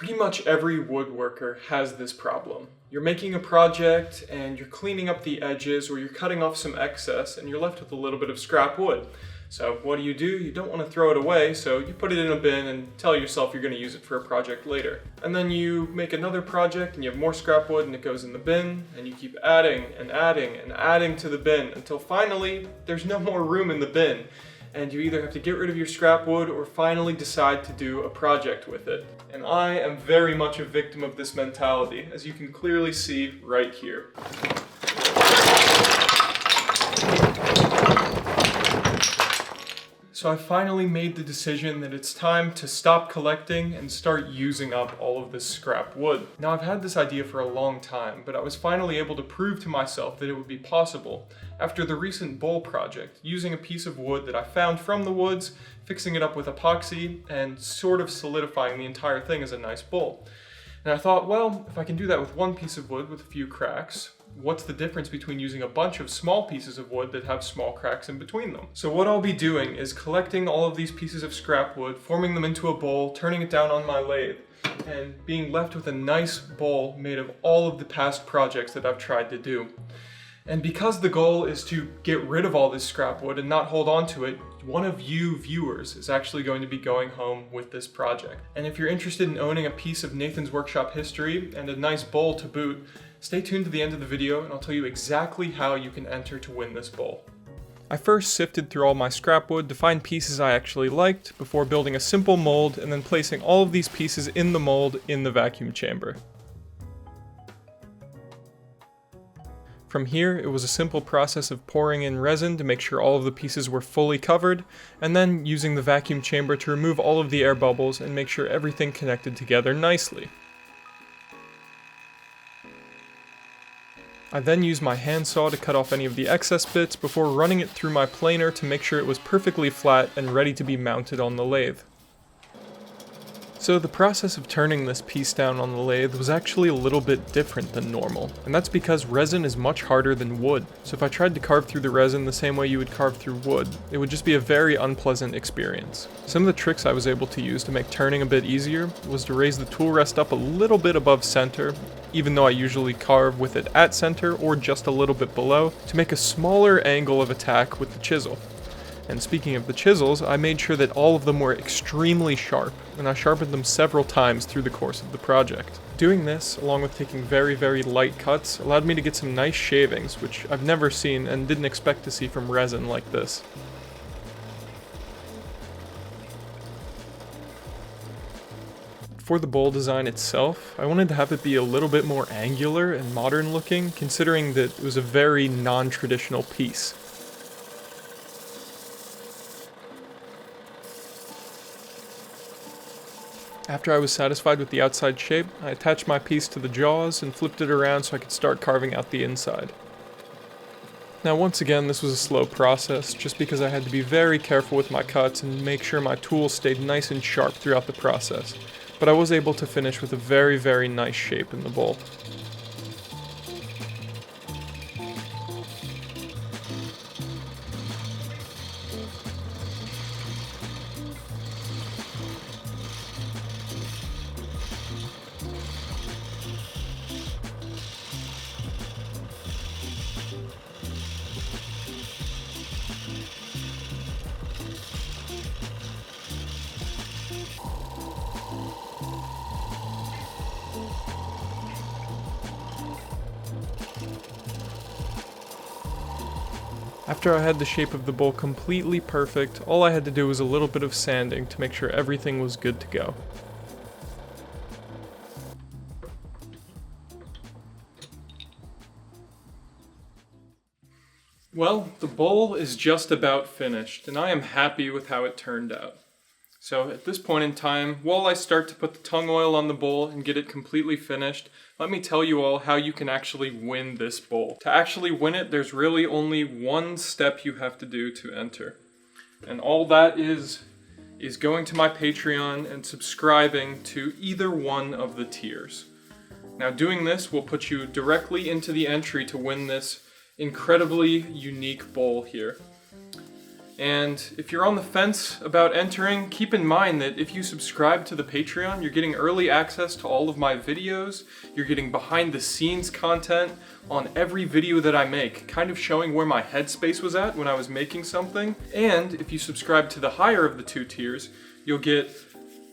Pretty much every woodworker has this problem. You're making a project and you're cleaning up the edges or you're cutting off some excess and you're left with a little bit of scrap wood. So what do? You don't want to throw it away, so you put it in a bin and tell yourself you're going to use it for a project later. And then you make another project and you have more scrap wood and it goes in the bin, and you keep adding and adding and adding to the bin until finally there's no more room in the bin. And you either have to get rid of your scrap wood or finally decide to do a project with it. And I am very much a victim of this mentality, as you can clearly see right here. So I finally made the decision that it's time to stop collecting and start using up all of this scrap wood. Now, I've had this idea for a long time, but I was finally able to prove to myself that it would be possible after the recent bowl project, using a piece of wood that I found from the woods, fixing it up with epoxy, and sort of solidifying the entire thing as a nice bowl. And I thought, well, if I can do that with one piece of wood with a few cracks, what's the difference between using a bunch of small pieces of wood that have small cracks in between them? So what I'll be doing is collecting all of these pieces of scrap wood, forming them into a bowl, turning it down on my lathe, and being left with a nice bowl made of all of the past projects that I've tried to do. And because the goal is to get rid of all this scrap wood and not hold on to it, one of you viewers is actually going to be going home with this project. And if you're interested in owning a piece of Nathan's Workshop history and a nice bowl to boot, stay tuned to the end of the video and I'll tell you exactly how you can enter to win this bowl. I first sifted through all my scrap wood to find pieces I actually liked before building a simple mold and then placing all of these pieces in the mold in the vacuum chamber. From here, it was a simple process of pouring in resin to make sure all of the pieces were fully covered, and then using the vacuum chamber to remove all of the air bubbles and make sure everything connected together nicely. I then used my handsaw to cut off any of the excess bits before running it through my planer to make sure it was perfectly flat and ready to be mounted on the lathe. So the process of turning this piece down on the lathe was actually a little bit different than normal, and that's because resin is much harder than wood. So if I tried to carve through the resin the same way you would carve through wood, it would just be a very unpleasant experience. Some of the tricks I was able to use to make turning a bit easier was to raise the tool rest up a little bit above center, even though I usually carve with it at center or just a little bit below, to make a smaller angle of attack with the chisel. And speaking of the chisels, I made sure that all of them were extremely sharp, and I sharpened them several times through the course of the project. Doing this, along with taking very, very light cuts, allowed me to get some nice shavings, which I've never seen and didn't expect to see from resin like this. For the bowl design itself, I wanted to have it be a little bit more angular and modern looking, considering that it was a very non-traditional piece. After I was satisfied with the outside shape, I attached my piece to the jaws and flipped it around so I could start carving out the inside. Now once again, this was a slow process, just because I had to be very careful with my cuts and make sure my tools stayed nice and sharp throughout the process, but I was able to finish with a very, very nice shape in the bowl. After I had the shape of the bowl completely perfect, all I had to do was a little bit of sanding to make sure everything was good to go. Well, the bowl is just about finished, and I am happy with how it turned out. So at this point in time, while I start to put the tung oil on the bowl and get it completely finished, let me tell you all how you can actually win this bowl. To actually win it, there's really only one step you have to do to enter. And all that is going to my Patreon and subscribing to either one of the tiers. Now doing this will put you directly into the entry to win this incredibly unique bowl here. And if you're on the fence about entering, keep in mind that if you subscribe to the Patreon, you're getting early access to all of my videos, you're getting behind the scenes content on every video that I make, kind of showing where my headspace was at when I was making something. And if you subscribe to the higher of the 2 tiers, you'll get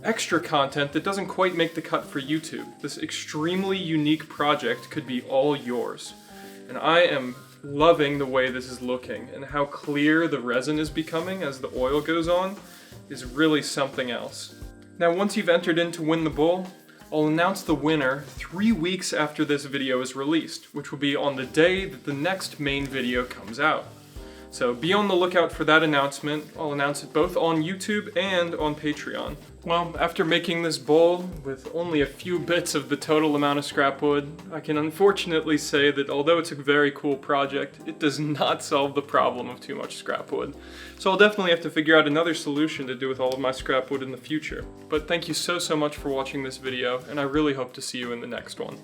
extra content that doesn't quite make the cut for YouTube. This extremely unique project could be all yours. And I am loving the way this is looking, and how clear the resin is becoming as the oil goes on is really something else. Now once you've entered in to win the bowl, I'll announce the winner 3 weeks after this video is released, which will be on the day that the next main video comes out. So be on the lookout for that announcement. I'll announce it both on YouTube and on Patreon. Well, after making this bowl with only a few bits of the total amount of scrap wood, I can unfortunately say that although it's a very cool project, it does not solve the problem of too much scrap wood. So I'll definitely have to figure out another solution to do with all of my scrap wood in the future. But thank you so much for watching this video, and I really hope to see you in the next one.